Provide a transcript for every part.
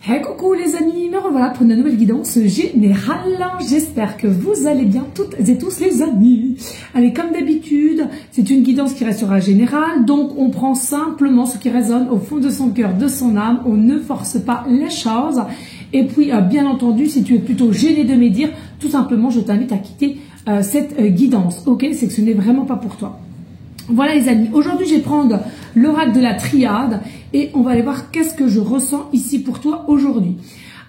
Hey coucou les amis, me revoilà pour une nouvelle guidance générale. J'espère que vous allez bien toutes et tous les amis. Allez, comme d'habitude, c'est une guidance qui restera générale, donc on prend simplement ce qui résonne au fond de son cœur, de son âme, on ne force pas les choses. Et puis, bien entendu, si tu es plutôt gêné de me dire, tout simplement, je t'invite à quitter cette guidance, ok? C'est que ce n'est vraiment pas pour toi. Voilà les amis, aujourd'hui je vais prendre l'oracle de la triade et on va aller voir qu'est-ce que je ressens ici pour toi aujourd'hui.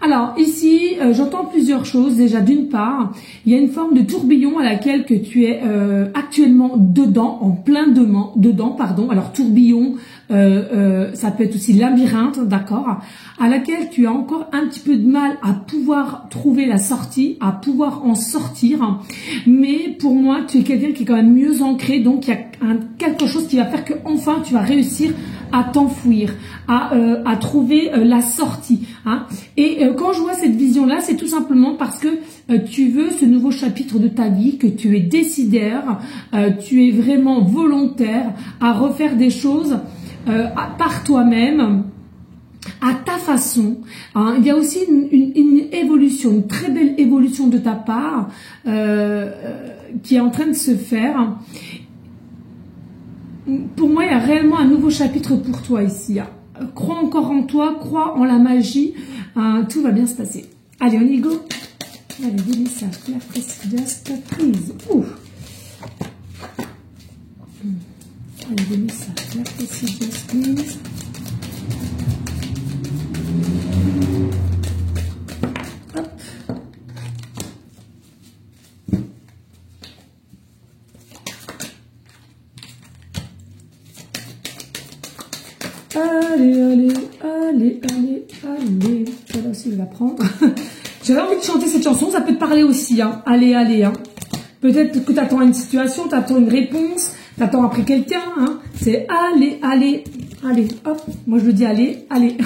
Alors ici, j'entends plusieurs choses. Déjà d'une part, il y a une forme de tourbillon à laquelle que tu es actuellement dedans, en plein dedans, pardon. Alors tourbillon, ça peut être aussi labyrinthe, d'accord, à laquelle tu as encore un petit peu de mal à pouvoir trouver la sortie, à pouvoir en sortir. Mais pour moi, tu es quelqu'un qui est quand même mieux ancré, donc il y a quelque chose qui va faire que enfin tu vas réussir à t'enfuir, à trouver la sortie. Hein. Et quand je vois cette vision-là, c'est tout simplement parce que tu veux ce nouveau chapitre de ta vie, que tu es décideur, tu es vraiment volontaire à refaire des choses par toi-même, à ta façon. Hein. Il y a aussi une évolution, une très belle évolution de ta part qui est en train de se faire. Pour moi, il y a réellement un nouveau chapitre pour toi ici. Crois encore en toi, crois en la magie. Tout va bien se passer. Allez, on y go. Allez, des messages, la précieuse prise. Ouf. Allez, des messages, la précieuse prise. Hop. Allez, allez, allez, allez, allez. Celle-là aussi, je vais la prendre. J'avais envie de chanter cette chanson, ça peut te parler aussi. Hein. Allez, allez. Hein. Peut-être que tu attends une situation, tu attends une réponse, tu attends après quelqu'un. Hein. C'est allez, allez, allez. Hop, moi je le dis allez, allez.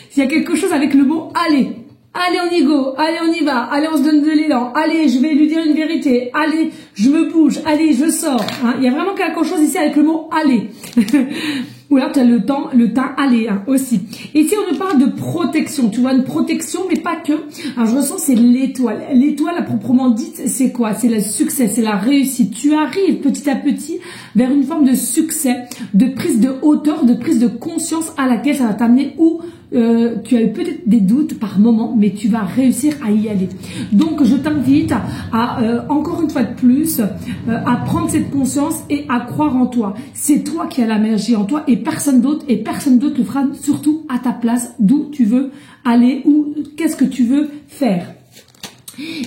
S'il y a quelque chose avec le mot allez. Allez, on y go. Allez, on y va. Allez, on se donne de l'élan. Allez, je vais lui dire une vérité. Allez, je me bouge. Allez, je sors. Hein. Il y a vraiment quelque chose ici avec le mot allez. Ou alors tu as le temps aller hein, aussi. Et ici on nous parle de protection, tu vois, une protection mais pas que. Alors je ressens c'est l'étoile. L'étoile à proprement dite c'est quoi? C'est le succès, c'est la réussite. Tu arrives petit à petit vers une forme de succès, de prise de hauteur, de prise de conscience à laquelle ça va t'amener où tu as eu peut-être des doutes par moment, mais tu vas réussir à y aller. Donc je t'invite à encore une fois de plus à prendre cette conscience et à croire en toi. C'est toi qui as la magie en toi et personne d'autre le fera surtout à ta place, d'où tu veux aller ou qu'est-ce que tu veux faire.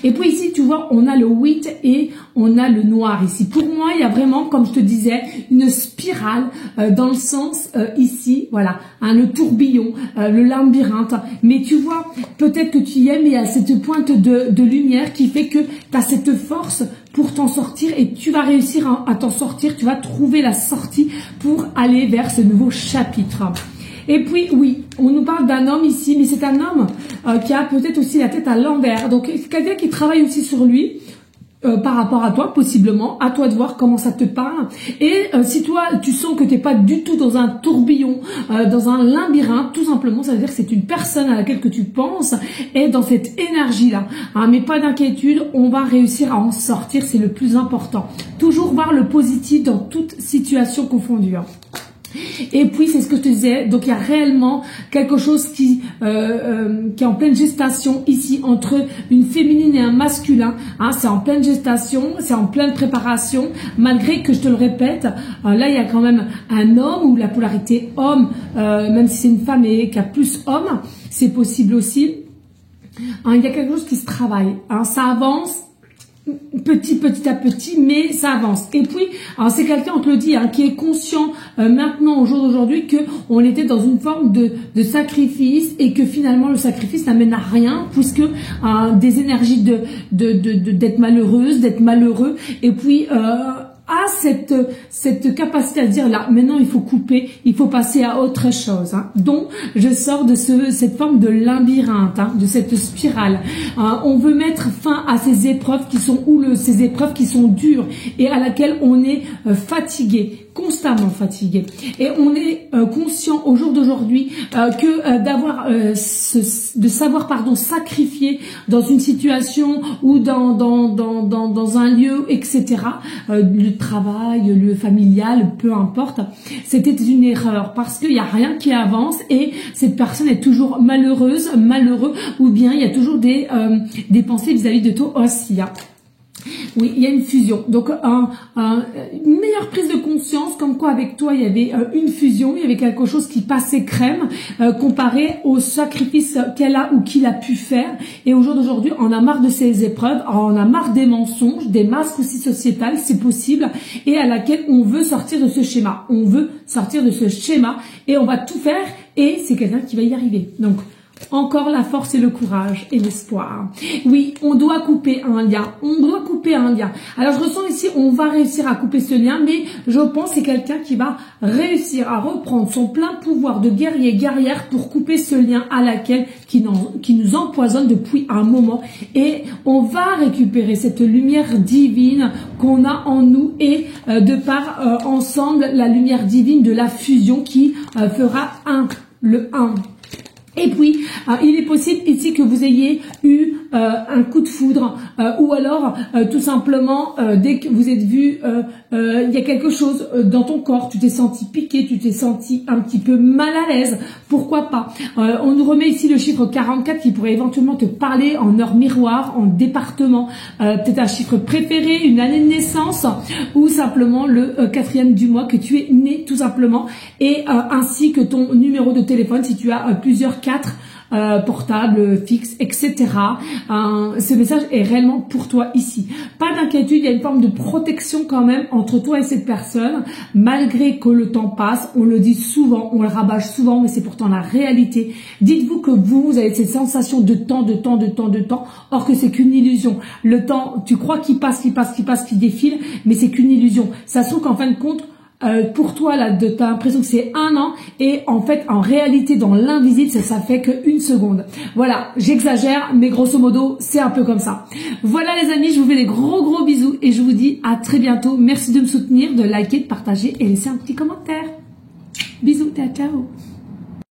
Et puis ici, tu vois, on a le 8 et on a le noir ici. Pour moi, il y a vraiment, comme je te disais, une spirale dans le sens ici, voilà, hein, le tourbillon, le labyrinthe. Mais tu vois, peut-être que tu y es, mais il y a cette pointe de lumière qui fait que tu as cette force pour t'en sortir et tu vas réussir à t'en sortir. Tu vas trouver la sortie pour aller vers ce nouveau chapitre. Et puis, oui, on nous parle d'un homme ici, mais c'est un homme qui a peut-être aussi la tête à l'envers. Donc, quelqu'un qui travaille aussi sur lui par rapport à toi, possiblement. À toi de voir comment ça te parle. Et si toi, tu sens que tu n'es pas du tout dans un tourbillon, dans un labyrinthe, tout simplement, ça veut dire que c'est une personne à laquelle que tu penses et dans cette énergie-là. Hein, mais pas d'inquiétude, on va réussir à en sortir, c'est le plus important. Toujours voir le positif dans toute situation confondue. Hein. Et puis c'est ce que je te disais, donc il y a réellement quelque chose qui est en pleine gestation ici entre une féminine et un masculin, hein, c'est en pleine gestation, c'est en pleine préparation, malgré que je te le répète, là il y a quand même un homme ou la polarité homme, même si c'est une femme et qu'il y a plus homme, c'est possible aussi, hein, il y a quelque chose qui se travaille, hein, ça avance, petit à petit, mais ça avance. Et puis, c'est quelqu'un, on te le dit, hein, qui est conscient maintenant, au jour d'aujourd'hui, que on était dans une forme de sacrifice et que finalement le sacrifice n'amène à rien, puisque des énergies d'être malheureuse, d'être malheureux, et puis a cette capacité à dire là, maintenant il faut couper, il faut passer à autre chose. Hein. Donc, je sors de cette forme de labyrinthe, hein, de cette spirale. On veut mettre fin à ces épreuves qui sont ces épreuves qui sont dures et à laquelle on est fatigué. constamment fatigué. Et on est conscient au jour d'aujourd'hui que de savoir sacrifier dans une situation ou dans un lieu, etc. Le travail, le lieu familial, peu importe, c'était une erreur parce qu'il n'y a rien qui avance et cette personne est toujours malheureuse, malheureux, ou bien il y a toujours des pensées vis-à-vis de toi aussi. Oui, il y a une fusion. Donc, une meilleure prise de conscience, comme quoi avec toi, il y avait une fusion, il y avait quelque chose qui passait crème, comparé au sacrifice qu'elle a ou qu'il a pu faire. Et au jour d'aujourd'hui, on a marre de ces épreuves, on a marre des mensonges, des masques aussi sociétales, c'est possible, et à laquelle on veut sortir de ce schéma. On veut sortir de ce schéma et on va tout faire et c'est quelqu'un qui va y arriver. Donc, encore la force et le courage et l'espoir. Oui, on doit couper un lien. On doit couper un lien. Alors, je ressens ici, on va réussir à couper ce lien, mais je pense que c'est quelqu'un qui va réussir à reprendre son plein pouvoir de guerrier, guerrière pour couper ce lien à laquelle qui nous empoisonne depuis un moment. Et on va récupérer cette lumière divine qu'on a en nous et de par ensemble la lumière divine de la fusion qui fera le 1. Et puis, il est possible ici que vous ayez eu un coup de foudre ou alors tout simplement dès que vous êtes vu, il y a quelque chose dans ton corps, tu t'es senti piqué, tu t'es senti un petit peu mal à l'aise, pourquoi pas. On nous remet ici le chiffre 44 qui pourrait éventuellement te parler en heure miroir, en département, peut-être un chiffre préféré, une année de naissance ou simplement le 4e du mois que tu es né tout simplement et ainsi que ton numéro de téléphone si tu as plusieurs 4 portables, fixes, etc. Ce message est réellement pour toi ici. Pas d'inquiétude, il y a une forme de protection quand même entre toi et cette personne, malgré que le temps passe. On le dit souvent, on le rabâche souvent, mais c'est pourtant la réalité. Dites-vous que vous avez cette sensation de temps, or que c'est qu'une illusion. Le temps, tu crois qu'il passe, qu'il défile, mais c'est qu'une illusion. Ça se trouve qu'en fin de compte, pour toi, là, t'as l'impression que c'est 1 an et en fait, en réalité, dans l'invisible, ça fait que 1 seconde. Voilà, j'exagère, mais grosso modo, c'est un peu comme ça. Voilà les amis, je vous fais des gros bisous et je vous dis à très bientôt. Merci de me soutenir, de liker, de partager et laisser un petit commentaire. Bisous, ciao.